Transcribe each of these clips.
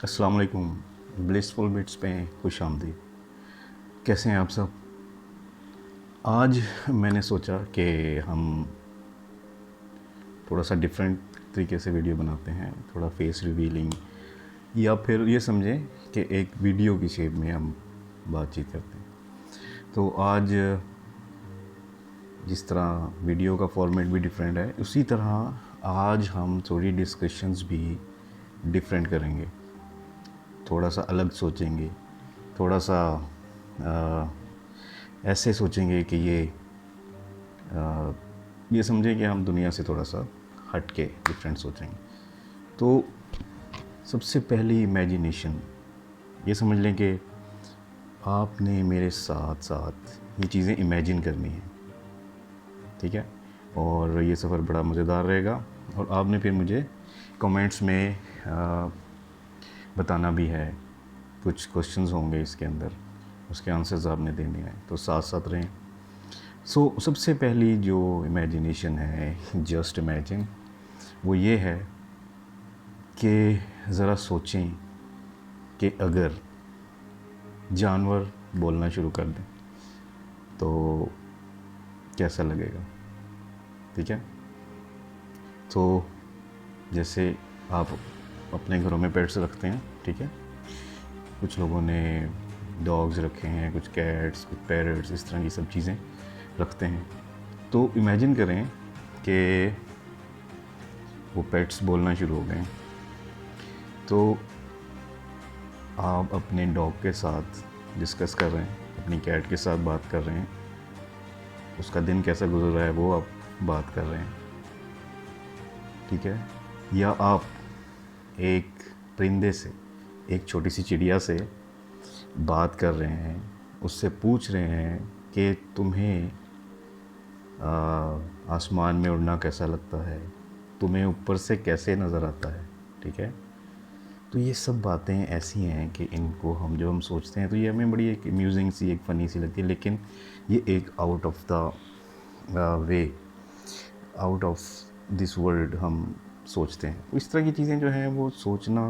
अस्सलाम वालेकुम। Blissful bits पे खुश आमदीद। कैसे हैं आप सब? आज मैंने सोचा कि हम थोड़ा सा डिफरेंट तरीके से वीडियो बनाते हैं, थोड़ा फेस रिवीलिंग, या फिर ये समझें कि एक वीडियो की शेप में हम बातचीत करते हैं। तो आज जिस तरह वीडियो का फॉर्मेट भी डिफरेंट है, उसी तरह आज हम थोड़ी डिस्कशंस भी डिफरेंट करेंगे, थोड़ा सा अलग सोचेंगे, थोड़ा सा ऐसे सोचेंगे कि ये समझें कि हम दुनिया से थोड़ा सा हट के डिफरेंट सोचेंगे। तो सबसे पहली इमेजिनेशन, ये समझ लें कि आपने मेरे साथ साथ ये चीज़ें इमेजिन करनी है, ठीक है? और ये सफ़र बड़ा मज़ेदार रहेगा और आपने फिर मुझे कमेंट्स में बताना भी है। कुछ क्वेश्चंस होंगे इसके अंदर, उसके आंसर्स आपने देने हैं, तो साथ साथ रहें। सबसे पहली जो इमेजिनेशन है, जस्ट इमेजिन, वो ये है कि ज़रा सोचें कि अगर जानवर बोलना शुरू कर दें तो कैसा लगेगा, ठीक है? तो जैसे आप अपने घरों में पेट्स रखते हैं, ठीक है? कुछ लोगों ने डॉग्स रखे हैं, कुछ कैट्स, कुछ पैरट्स, इस तरह की सब चीज़ें रखते हैं। तो इमेजिन करें कि वो पेट्स बोलना शुरू हो गए। तो आप अपने डॉग के साथ डिस्कस कर रहे हैं, अपनी कैट के साथ बात कर रहे हैं, उसका दिन कैसा गुजर रहा है वो आप बात कर रहे हैं, ठीक है? या आप एक परिंदे से, एक छोटी सी चिड़िया से बात कर रहे हैं, उससे पूछ रहे हैं कि तुम्हें आसमान में उड़ना कैसा लगता है, तुम्हें ऊपर से कैसे नज़र आता है, ठीक है? तो ये सब बातें ऐसी हैं कि इनको जब हम सोचते हैं तो ये हमें बड़ी एक अम्यूजिंग सी, एक फ़नी सी लगती है, लेकिन ये एक out of the way, out of this world हम सोचते हैं। इस तरह की चीज़ें जो हैं वो सोचना,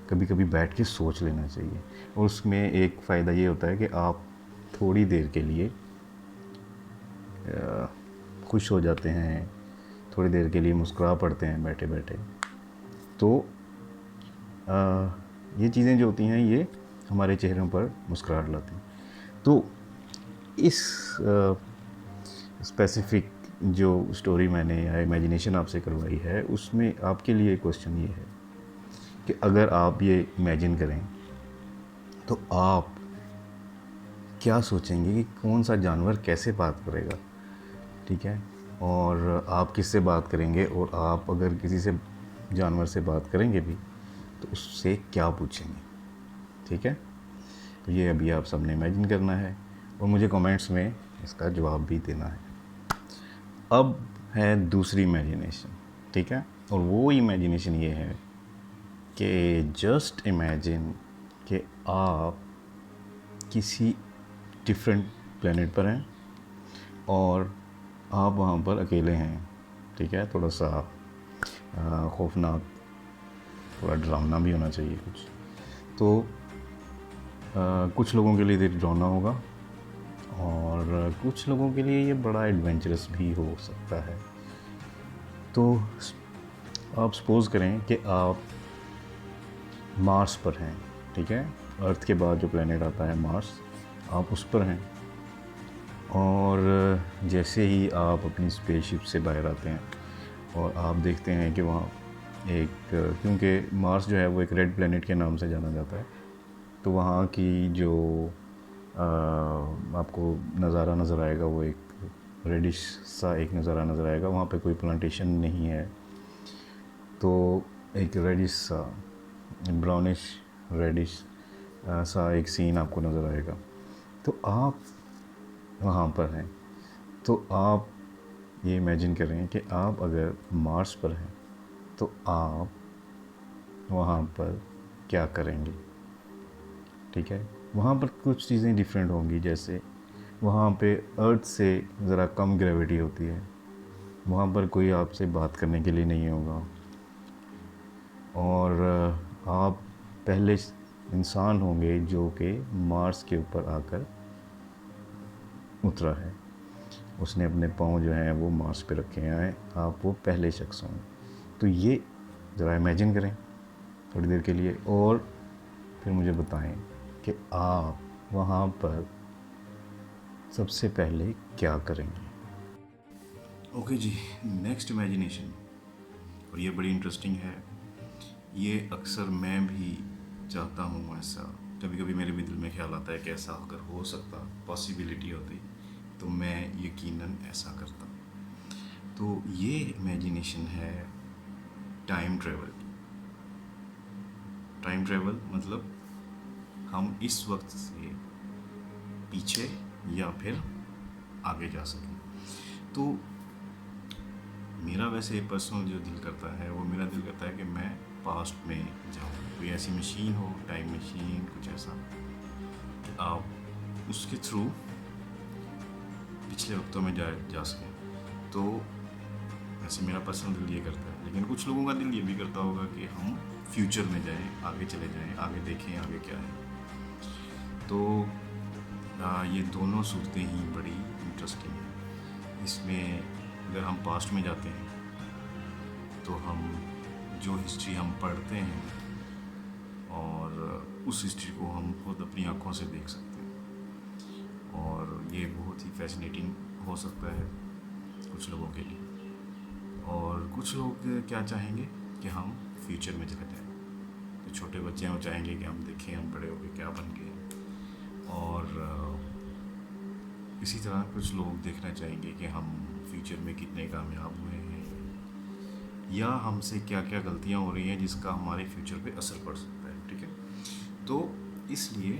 कभी कभी बैठ के सोच लेना चाहिए। और उसमें एक फ़ायदा ये होता है कि आप थोड़ी देर के लिए खुश हो जाते हैं, थोड़ी देर के लिए मुस्कुरा पड़ते हैं बैठे बैठे। तो ये चीज़ें जो होती हैं ये हमारे चेहरों पर मुस्कुराहट लाती हैं। तो इस स्पेसिफ़िक जो स्टोरी मैंने या इमेजिनेशन आपसे करवाई है, उसमें आपके लिए क्वेश्चन ये है कि अगर आप ये इमेजिन करें तो आप क्या सोचेंगे कि कौन सा जानवर कैसे बात करेगा, ठीक है? और आप किससे बात करेंगे, और आप अगर किसी से जानवर से बात करेंगे भी तो उससे क्या पूछेंगे, ठीक है? तो ये अभी आप सबने इमेजिन करना है और मुझे कमेंट्स में इसका जवाब भी देना है। अब है दूसरी इमेजिनेशन, ठीक है? और वो इमेजिनेशन ये है कि जस्ट इमेजिन कि आप किसी डिफरेंट प्लेनेट पर हैं और आप वहाँ पर अकेले हैं, ठीक है? थोड़ा सा खौफनाक, थोड़ा डरावना भी होना चाहिए कुछ। तो कुछ लोगों के लिए ये डरावना होगा और कुछ लोगों के लिए ये बड़ा एडवेंचरस भी हो सकता है। तो आप सपोज़ करें कि आप मार्स पर हैं, ठीक है? अर्थ के बाद जो प्लेनेट आता है मार्स, आप उस पर हैं। और जैसे ही आप अपनी स्पेसशिप से बाहर आते हैं और आप देखते हैं कि वहाँ एक, क्योंकि मार्स जो है वो एक रेड प्लेनेट के नाम से जाना जाता है, तो वहाँ की जो आपको नज़ारा नज़र आएगा वो एक रेडिश सा एक नज़ारा नज़र आएगा। वहाँ पे कोई प्लांटेशन नहीं है, तो एक रेडिश सा, ब्राउनिश रेडिश सा एक सीन आपको नज़र आएगा। तो आप वहाँ पर हैं, तो आप ये इमेजिन करें कि आप अगर मार्स पर हैं तो आप वहाँ पर क्या करेंगे, ठीक है? वहाँ पर कुछ चीज़ें डिफरेंट होंगी, जैसे वहाँ पे अर्थ से ज़रा कम ग्रेविटी होती है, वहाँ पर कोई आपसे बात करने के लिए नहीं होगा, और आप पहले इंसान होंगे जो कि मार्स के ऊपर आकर उतरा है, उसने अपने पाँव जो हैं वो मार्स पे रखे हैं, आप वो पहले शख्स होंगे। तो ये ज़रा इमेजिन करें थोड़ी देर के लिए और फिर मुझे बताएं कि आप वहाँ पर सबसे पहले क्या करेंगे। ओके जी, नेक्स्ट इमेजिनेशन, और ये बड़ी इंटरेस्टिंग है। ये अक्सर मैं भी चाहता हूँ ऐसा, कभी कभी मेरे भी दिल में ख्याल आता है कि ऐसा अगर हो सकता, पॉसिबिलिटी होती, तो मैं यकीनन ऐसा करता। तो ये इमेजिनेशन है टाइम ट्रेवल की। टाइम ट्रेवल मतलब हम इस वक्त से पीछे या फिर आगे जा सकें। तो मेरा वैसे पर्सनल जो दिल करता है वो मेरा दिल करता है कि मैं पास्ट में जाऊँ, कोई ऐसी मशीन हो, टाइम मशीन कुछ ऐसा, कि आप उसके थ्रू पिछले वक्तों में जा सकें। तो वैसे मेरा पर्सनल दिल ये करता है, लेकिन कुछ लोगों का दिल ये भी करता होगा कि हम फ्यूचर में जाएं, आगे चले जाएं, आगे देखें आगे क्या है। तो ये दोनों सूरतें ही बड़ी इंटरेस्टिंग हैं। इसमें अगर हम पास्ट में जाते हैं तो हम जो हिस्ट्री हम पढ़ते हैं और उस हिस्ट्री को हम खुद अपनी आँखों से देख सकते हैं, और ये बहुत ही फैसिनेटिंग हो सकता है कुछ लोगों के लिए। और कुछ लोग क्या चाहेंगे कि हम फ्यूचर में चले जाएं। तो छोटे बच्चे हैं वो चाहेंगे कि हम देखें हम बड़े होकर क्या बन गए। और इसी तरह कुछ लोग देखना चाहेंगे कि हम फ्यूचर में कितने कामयाब हुए हैं, या हमसे क्या क्या गलतियां हो रही हैं जिसका हमारे फ्यूचर पे असर पड़ सकता है। ठीक है, तो इसलिए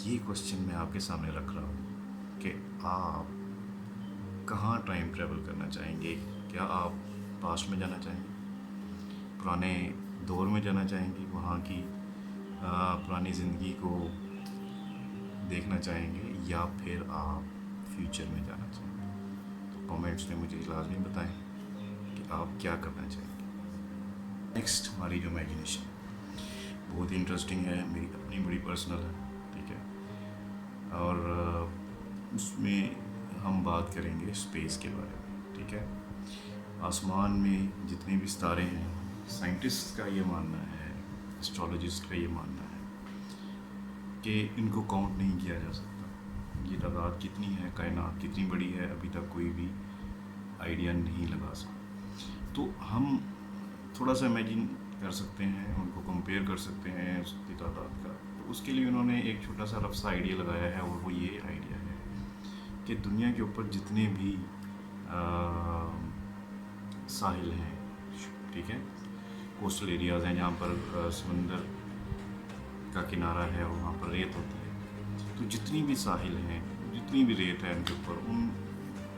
ये क्वेश्चन मैं आपके सामने रख रहा हूँ कि आप कहाँ टाइम ट्रैवल करना चाहेंगे। क्या आप पास्ट में जाना चाहेंगे, पुराने दौर में जाना चाहेंगे, वहाँ की पुरानी ज़िंदगी को देखना चाहेंगे, या फिर आप फ्यूचर में जाना चाहेंगे। तो कमेंट्स में मुझे लाजमी बताएं कि आप क्या करना चाहेंगे। नेक्स्ट हमारी जो इमेजिनेशन बहुत ही इंटरेस्टिंग है, मेरी अपनी बड़ी पर्सनल है। ठीक है, और उसमें हम बात करेंगे स्पेस के बारे में। ठीक है, आसमान में जितने भी सितारे हैं, साइंटिस्ट का ये मानना है, एस्ट्रोलॉजिस्ट का ये मानना है कि इनको काउंट नहीं किया जा सकता। ये तादाद कितनी है, कायनात कितनी बड़ी है, अभी तक कोई भी आइडिया नहीं लगा सकता। तो हम थोड़ा सा इमेजिन कर सकते हैं, उनको कंपेयर कर सकते हैं उसकी तादाद का। तो उसके लिए उन्होंने एक छोटा सा रफ सा आइडिया लगाया है, और वो ये आइडिया है कि दुनिया के ऊपर जितने भी साहिल हैं, ठीक है, कोस्टल एरियाज़ हैं जहाँ पर समंदर का किनारा है और वहाँ पर रेत होती है, तो जितनी भी साहिल हैं, जितनी भी रेत है उनके ऊपर, उन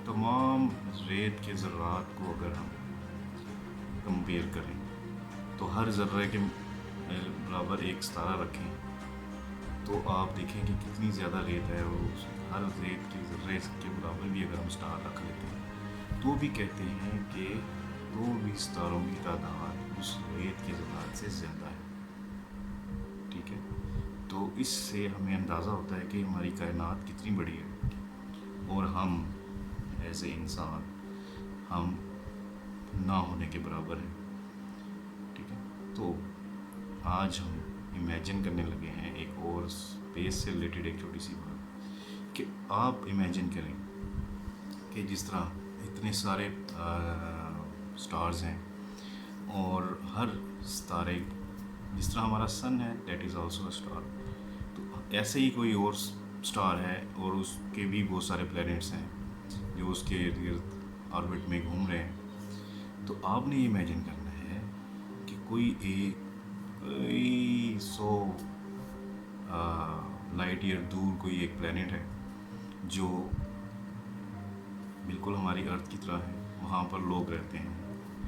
तमाम रेत के ज़र्रात को अगर हम कंपेयर करें तो हर ज़र्रे के बराबर एक सितारा रखें, तो आप देखें कि कितनी ज़्यादा रेत है। और हर रेत के ज़र्रे के बराबर भी अगर हम स्टार रख लेते हैं तो भी कहते हैं कि दो भी सितारों की तादाद उस रेत के ज़र्रात से ज़्यादा है। ठीक है, तो इससे हमें अंदाज़ा होता है कि हमारी कायनात कितनी बड़ी है, और हम एज ए इंसान हम ना होने के बराबर हैं। ठीक है, तो आज हम इमेजिन करने लगे हैं एक और स्पेस से रिलेटेड एक छोटी सी बात, कि आप इमेजिन करें कि जिस तरह इतने सारे स्टार्स हैं, और हर सितारे, जिस तरह हमारा सन है that is also a star, तो ऐसे ही कोई और स्टार है और उसके भी बहुत सारे प्लैनेट्स हैं जो उसके इर्द गिर्द ऑर्बिट में घूम रहे हैं। तो आपने ये इमेजिन करना है कि कोई एक 100 लाइट ईयर दूर कोई एक प्लैनेट है जो बिल्कुल हमारी अर्थ की तरह है, वहाँ पर लोग रहते हैं,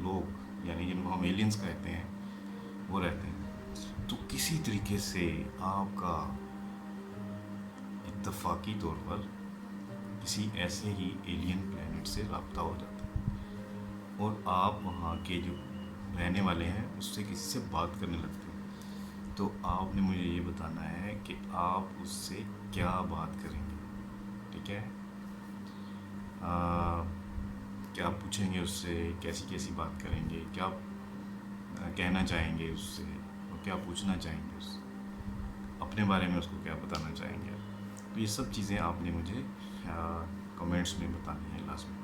लोग यानी जिनको हम एलियंस कहते हैं वो रहते हैं। तो किसी तरीके से आपका इत्तफाकी तौर पर किसी ऐसे ही एलियन प्लैनेट से रब्ता हो जाता है, और आप वहाँ के जो रहने वाले हैं उससे किसी से बात करने लगते हो, तो आपने मुझे ये बताना है कि आप उससे क्या बात करेंगे। ठीक है? क्या पूछेंगे उससे, कैसी कैसी बात करेंगे, क्या कहना चाहेंगे उससे, और क्या पूछना चाहेंगे उससे, अपने बारे में उसको क्या बताना चाहेंगे। तो ये सब चीज़ें आपने मुझे कमेंट्स में बतानी है लास्ट में।